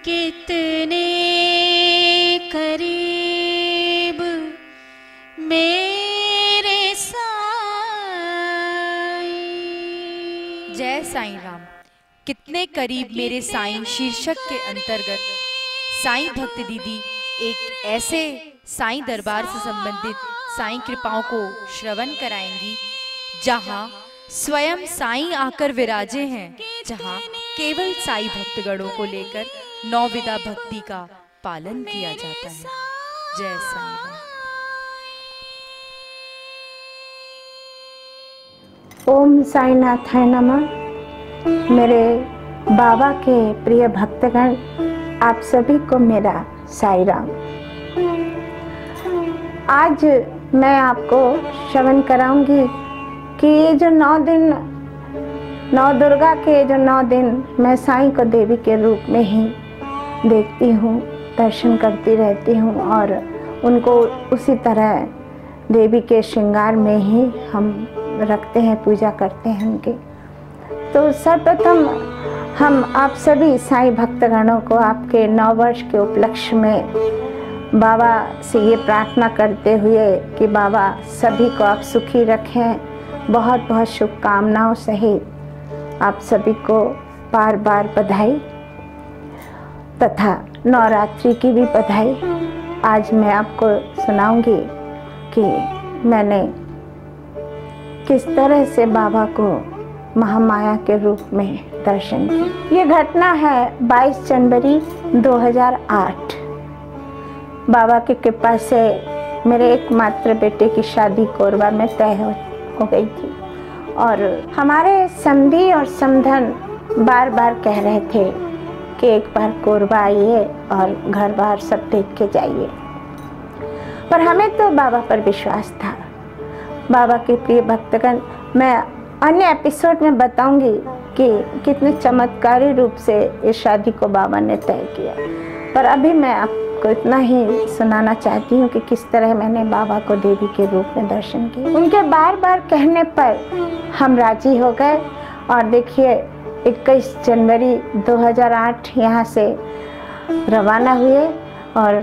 कितने करीब मेरे साईं। जय साईं राम। कितने करीब मेरे साईं शीर्षक के अंतर्गत साईं भक्त दीदी एक ऐसे साईं दरबार से संबंधित साईं कृपाओं को श्रवण कराएंगी जहां स्वयं साईं आकर विराजे हैं, जहां केवल साईं भक्तगणों को लेकर नौविधा भक्ति का पालन किया जाता है। जय साईं राम। ओम साईनाथाय नमः। मेरे बाबा के प्रिय भक्तगण, आप सभी को मेरा साईं राम। आज मैं आपको श्रवण कराऊंगी कि ये जो 9 दिन, 9 दुर्गा के जो 9 दिन मैं साईं को देवी के रूप में ही देखती हूँ, दर्शन करती रहती हूँ और उनको उसी तरह देवी के श्रृंगार में ही हम रखते हैं, पूजा करते हैं उनकी। तो सर्वप्रथम हम आप सभी साईं भक्तगणों को आपके 9 वर्ष के उपलक्ष्य में बाबा से ये प्रार्थना करते हुए कि बाबा सभी को आप सुखी रखें, बहुत बहुत शुभकामनाओं सहित आप सभी को बार बार बधाई तथा नवरात्रि की भी बधाई। आज मैं आपको सुनाऊंगी कि मैंने किस तरह से बाबा को महामाया के रूप में दर्शन किया। ये घटना है 22 जनवरी 2008। बाबा की कृपा से मेरे एकमात्र बेटे की शादी कोरबा में तय हो गई थी और हमारे समधी और समधन बार बार कह रहे थे कि एक बार कोरबा आइए और घर बार सब देख के जाइए। पर हमें तो बाबा पर विश्वास था। बाबा के प्रिय भक्तगण, मैं अन्य एपिसोड में बताऊंगी कि कितने चमत्कारी रूप से इस शादी को बाबा ने तय किया, पर अभी मैं आपको इतना ही सुनाना चाहती हूँ कि किस तरह मैंने बाबा को देवी के रूप में दर्शन किया। उनके बार बार कहने पर हम राजी हो गए और देखिए 21 जनवरी 2008 यहाँ से रवाना हुए और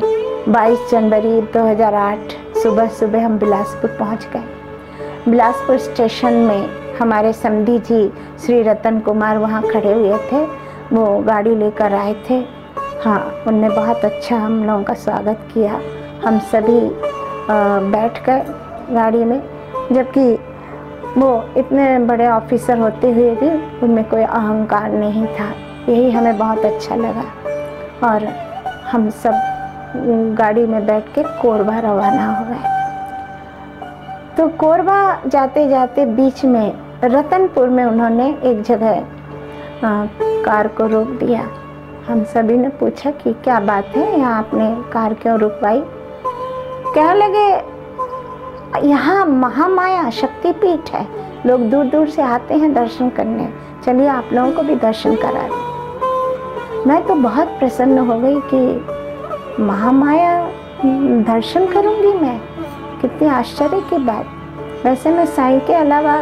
22 जनवरी 2008 सुबह सुबह हम बिलासपुर पहुँच गए। बिलासपुर स्टेशन में हमारे समधी जी श्री रतन कुमार वहाँ खड़े हुए थे, वो गाड़ी लेकर आए थे। हाँ, उनने बहुत अच्छा हम लोगों का स्वागत किया। हम सभी बैठ गए गाड़ी में, जबकि वो इतने बड़े ऑफिसर होते हुए भी उनमें कोई अहंकार नहीं था। यही हमें बहुत अच्छा लगा और हम सब गाड़ी में बैठ के कोरबा रवाना हो गए। तो कोरबा जाते जाते बीच में रतनपुर में उन्होंने एक जगह कार को रोक दिया। हम सभी ने पूछा कि क्या बात है, यहाँ आपने कार क्यों रुकवाई? कहने लगे यहाँ महामाया शक्तिपीठ है, लोग दूर दूर से आते हैं दर्शन करने, चलिए आप लोगों को भी दर्शन करा दें। मैं तो बहुत प्रसन्न हो गई कि महामाया दर्शन करूँगी मैं, कितनी आश्चर्य की बात। वैसे मैं साईं के अलावा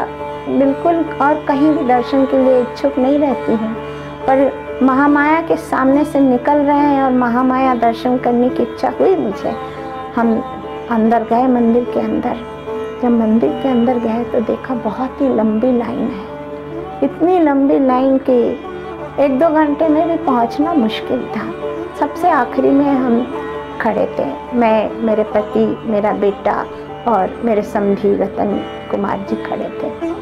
बिल्कुल और कहीं भी दर्शन के लिए इच्छुक नहीं रहती हूँ, पर महामाया के सामने से निकल रहे हैं और महामाया दर्शन करने की इच्छा हुई मुझे। हम अंदर गए मंदिर के अंदर। जब मंदिर के अंदर गए तो देखा बहुत ही लंबी लाइन है, इतनी लंबी लाइन कि 1-2 घंटे में भी पहुँचना मुश्किल था। सबसे आखिरी में हम खड़े थे, मैं, मेरे पति, मेरा बेटा और मेरे समधी रतन कुमार जी खड़े थे।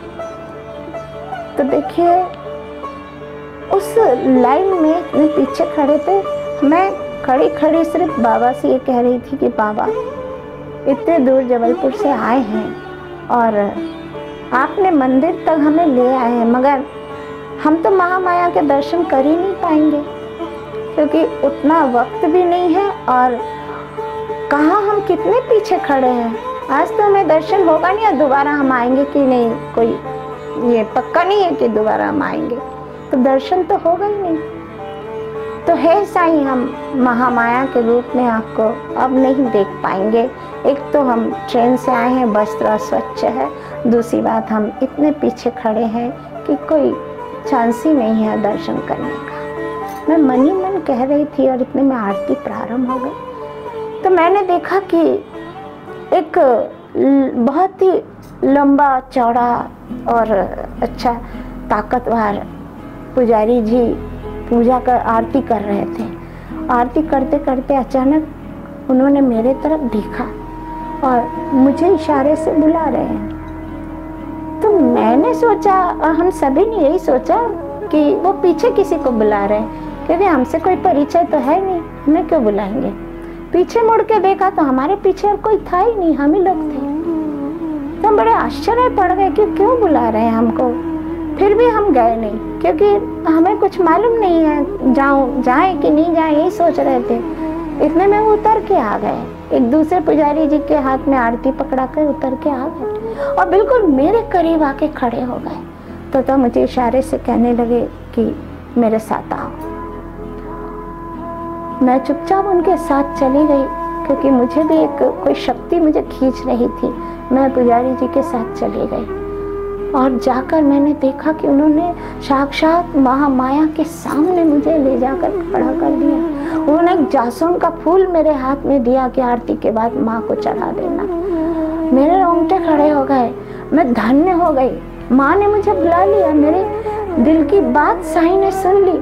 तो देखिए उस लाइन में इतने पीछे खड़े थे, मैं खड़ी खड़ी सिर्फ बाबा से ये कह रही थी कि बाबा इतने दूर जबलपुर से आए हैं और आपने मंदिर तक हमें ले आए हैं, मगर हम तो महामाया के दर्शन कर ही नहीं पाएंगे क्योंकि उतना वक्त भी नहीं है और कहाँ हम कितने पीछे खड़े हैं। आज तो हमें दर्शन होगा नहीं और दोबारा हम आएंगे कि नहीं, कोई ये पक्का नहीं है कि दोबारा हम आएंगे, तो दर्शन तो होगा ही नहीं। तो हे साईं, हम महामाया के रूप में आपको अब नहीं देख पाएंगे। एक तो हम ट्रेन से आए हैं, वस्त्र अस्वच्छ है, दूसरी बात हम इतने पीछे खड़े हैं कि कोई चांस ही नहीं है दर्शन करने का। मैं मन ही मन कह रही थी और इतने में आरती प्रारंभ हो गई। तो मैंने देखा कि एक बहुत ही लंबा चौड़ा और अच्छा ताकतवर पुजारी जी पूजा कर आरती कर रहे थे। आरती करते करते अचानक उन्होंने मेरे तरफ देखा और मुझे इशारे से बुला रहे हैं। तो मैंने सोचा, और हम सभी ने यही सोचा कि वो पीछे किसी को बुला रहे हैं, क्योंकि हमसे कोई परिचय तो है नहीं, हमें क्यों बुलाएंगे। पीछे मुड़ के देखा तो हमारे पीछे और कोई था ही नहीं, हम ही लोग थे। तो हम बड़े आश्चर्य पड़ गए कि क्यों बुला रहे हैं हमको। फिर भी हम गए नहीं, क्योंकि हमें कुछ मालूम नहीं है जाए कि नहीं जाए, यही सोच रहे थे। इतने में उतर के आ गए, एक दूसरे पुजारी जी के हाथ में आरती पकड़ा कर उतर के आ गए और बिल्कुल मेरे करीब आके खड़े हो गए। तो मुझे इशारे से कहने लगे कि मेरे साथ आओ। मैं चुपचाप उनके साथ चली गई, क्योंकि मुझे भी एक कोई शक्ति मुझे खींच रही थी। मैं पुजारी जी के साथ चली गई और जाकर मैंने देखा कि उन्होंने साक्षात महामाया के सामने मुझे ले जाकर खड़ा कर दिया। उन्होंने एक जासून का फूल मेरे हाथ में दिया कि आरती के बाद माँ को चढ़ा देना। मेरे रोंगटे खड़े हो गए, मैं धन्य हो गई। माँ ने मुझे बुला लिया, मेरे दिल की बात साईं ने सुन ली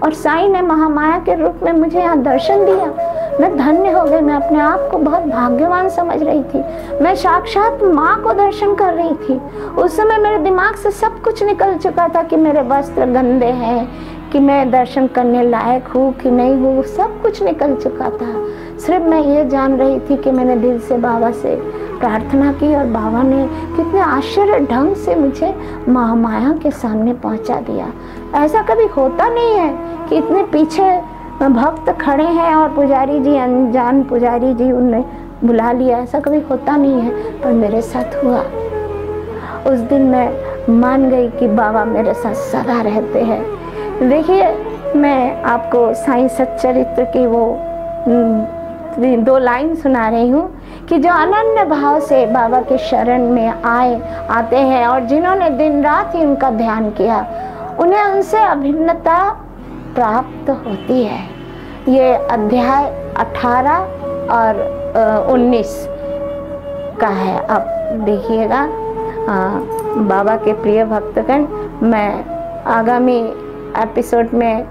और साईं ने महामाया के रूप में मुझे यहाँ दर्शन दिया। मैं धन्य हो गई। मैं अपने आप को बहुत भाग्यवान समझ रही थी। मैं साक्षात माँ को दर्शन कर रही थी। उस समय मेरे दिमाग से सब कुछ निकल चुका था कि मेरे वस्त्र गंदे हैं, कि मैं दर्शन करने लायक हूँ कि नहीं हूँ, सब कुछ निकल चुका था। सिर्फ मैं ये जान रही थी कि मैंने दिल से बाबा से प्रार्थना की और बाबा ने कितने आश्चर्य ढंग से मुझे महामाया के सामने पहुंचा दिया। ऐसा कभी होता नहीं है कि इतने पीछे भक्त खड़े हैं और पुजारी जी, अनजान पुजारी जी, उन्हें बुला लिया। ऐसा कभी होता नहीं है, पर मेरे साथ हुआ। उस दिन मैं मान गई कि बाबा मेरे साथ सदा रहते हैं। देखिए, मैं आपको साईं सच्चरित्र की वो 2 लाइन सुना रही हूँ कि जो अनन्य भाव से बाबा के शरण में आते हैं और जिन्होंने दिन रात ही उनका ध्यान किया, उन्हें उनसे अभिन्नता प्राप्त होती है। ये अध्याय 18 और 19 का है। आप देखिएगा बाबा के प्रिय भक्तगण, मैं आगामी एपिसोड में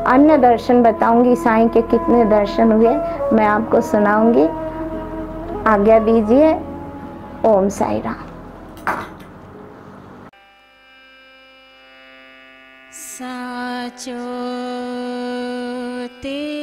अन्य दर्शन बताऊंगी। साईं के कितने दर्शन हुए मैं आपको सुनाऊंगी। आज्ञा दीजिए। ओम साई राम। साचो ते